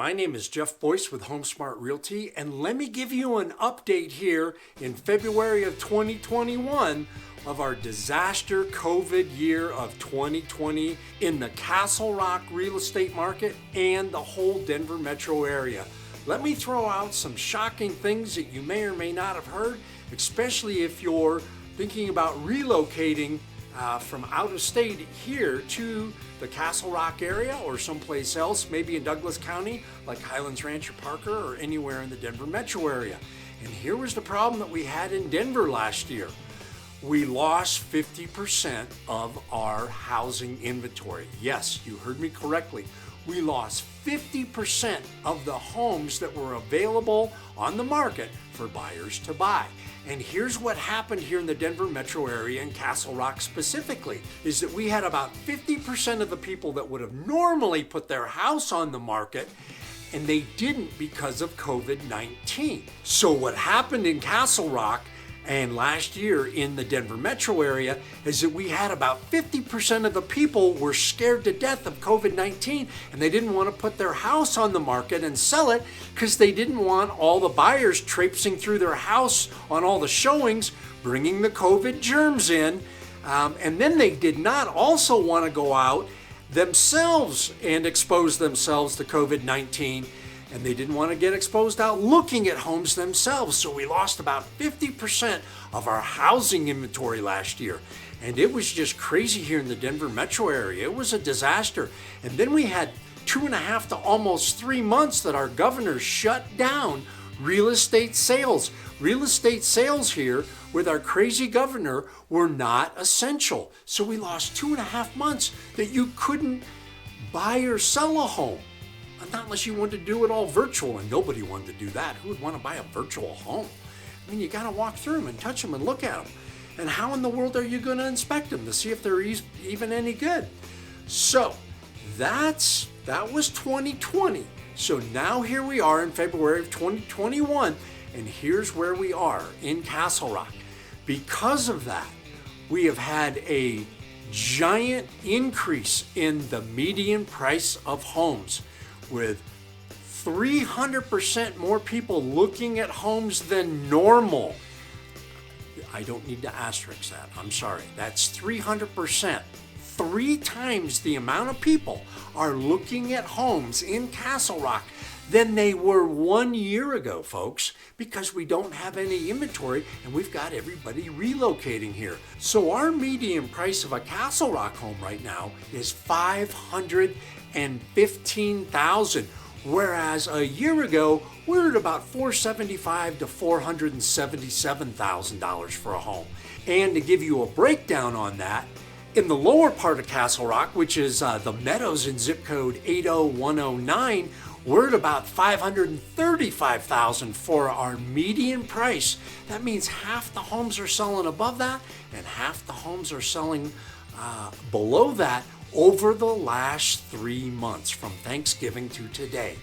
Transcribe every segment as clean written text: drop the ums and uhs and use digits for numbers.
My name is Jeff Boyce with HomeSmart Realty, and let me give you an update here in February of 2021 of our disaster COVID year of 2020 in the Castle Rock real estate market and the whole Denver metro area. Let me throw out some shocking things that you may or may not have heard, especially if you're thinking about relocating from out of state here to the Castle Rock area or someplace else, maybe in Douglas County, like Highlands Ranch or Parker, or anywhere in the Denver metro area. And here was the problem that we had in Denver last year. We lost 50% of our housing inventory. Yes, you heard me correctly. We lost 50% of the homes that were available on the market for buyers to buy. And here's what happened here in the Denver metro area and Castle Rock specifically, is that we had about 50% of the people that would have normally put their house on the market, and they didn't because of COVID-19. So what happened in Castle Rock and last year in the Denver metro area is that we had about 50% of the people were scared to death of COVID-19, and they didn't want to put their house on the market and sell it because they didn't want all the buyers traipsing through their house on all the showings, bringing the COVID germs in. And then they did not also want to go out themselves and expose themselves to COVID-19. And they didn't want to get exposed out looking at homes themselves. So we lost about 50% of our housing inventory last year. And it was just crazy here in the Denver metro area. It was a disaster. And then we had 2.5 to almost 3 months that our governor shut down real estate sales. Real estate sales here with our crazy governor were not essential. So we lost 2.5 months that you couldn't buy or sell a home. Not unless you wanted to do it all virtual, and nobody wanted to do that. Who would want to buy a virtual home? I mean, you got to walk through them and touch them and look at them. And how in the world are you going to inspect them to see if they're even any good? So that was 2020. So now here we are in February of 2021, and here's where we are in Castle Rock. Because of that, we have had a giant increase in the median price of homes, with 300% more people looking at homes than normal. I don't need to asterisk that. I'm sorry. That's 300%. 3 times the amount of people are looking at homes in Castle Rock than they were 1 year ago, folks, because we don't have any inventory and we've got everybody relocating here. So our median price of a Castle Rock home right now is $515,000, whereas a year ago we were at about $475,000 to $477,000 for a home. And to give you a breakdown on that, in the lower part of Castle Rock, which is the Meadows in zip code 80109, we're at about $535,000 for our median price. That means half the homes are selling above that and half the homes are selling below that over the last 3 months from Thanksgiving to today.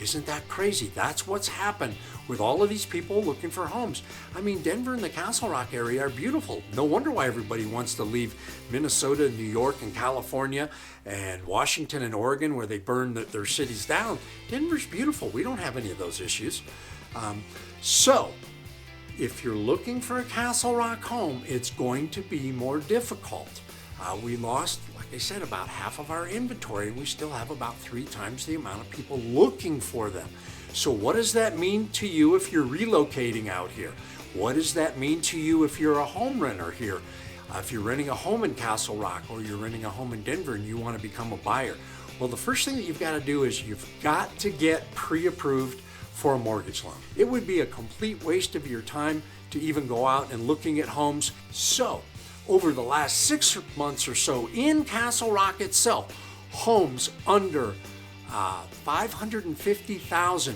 Isn't that crazy? That's what's happened with all of these people looking for homes. I mean, Denver and the Castle Rock area are beautiful. No wonder why everybody wants to leave Minnesota and New York and California and Washington and Oregon, where they burn their cities down. Denver's beautiful. We don't have any of those issues. So if you're looking for a Castle Rock home, it's going to be more difficult. We lost, like I said, about half of our inventory, and we still have about 3 times the amount of people looking for them. So what does that mean to you if you're relocating out here? What does that mean to you if you're a home renter here? If you're renting a home in Castle Rock or you're renting a home in Denver and you want to become a buyer? Well, the first thing that you've got to do is you've got to get pre-approved for a mortgage loan. It would be a complete waste of your time to even go out and looking at homes. So over the last 6 months or so in Castle Rock itself, homes under $550,000,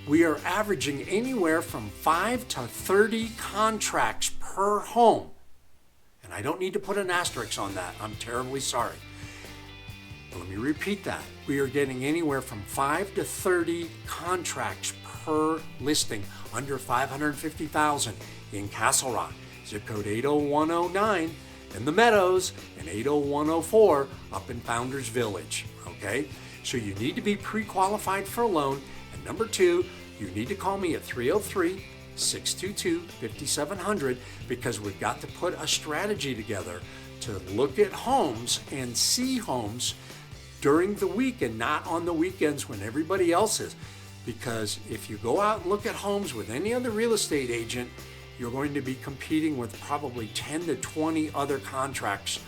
we are averaging anywhere from 5 to 30 contracts per home. And I don't need to put an asterisk on that. I'm terribly sorry. But let me repeat that. We are getting anywhere from 5 to 30 contracts per listing under $550,000 in Castle Rock. Zip code 80109 in the Meadows and 80104 up in Founders Village. Okay? So you need to be pre-qualified for a loan. And number two, you need to call me at 303-622-5700 because we've got to put a strategy together to look at homes and see homes during the week and not on the weekends when everybody else is. Because if you go out and look at homes with any other real estate agent, you're going to be competing with probably 10 to 20 other contracts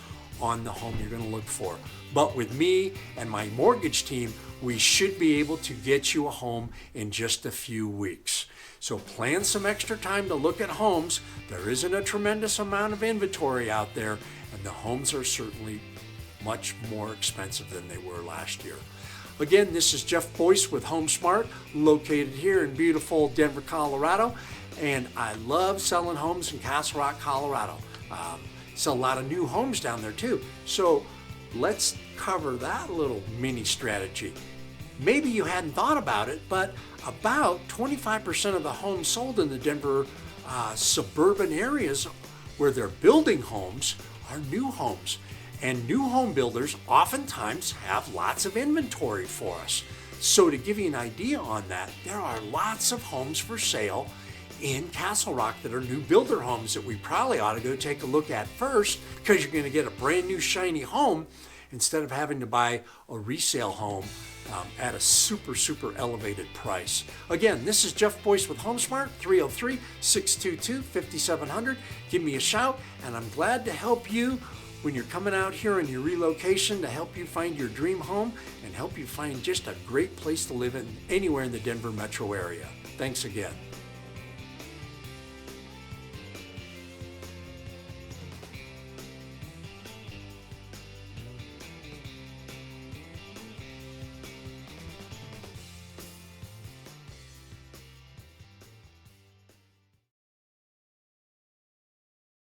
on the home you're going to look for. But with me and my mortgage team, we should be able to get you a home in just a few weeks. So plan some extra time to look at homes. There isn't a tremendous amount of inventory out there, and the homes are certainly much more expensive than they were last year. Again, this is Jeff Boyce with HomeSmart, located here in beautiful Denver, Colorado. And I love selling homes in Castle Rock, Colorado. Sell a lot of new homes down there too. So let's cover that little mini strategy. Maybe you hadn't thought about it, but about 25% of the homes sold in the Denver suburban areas where they're building homes are new homes. And new home builders oftentimes have lots of inventory for us. So to give you an idea on that, there are lots of homes for sale in Castle Rock that are new builder homes that we probably ought to go take a look at first, because you're going to get a brand new shiny home instead of having to buy a resale home at a super elevated price. Again, this is Jeff Boyce with HomeSmart, 303-622-5700. Give me a shout, and I'm glad to help you when you're coming out here on your relocation, to help you find your dream home and help you find just a great place to live in anywhere in the Denver metro area. Thanks again.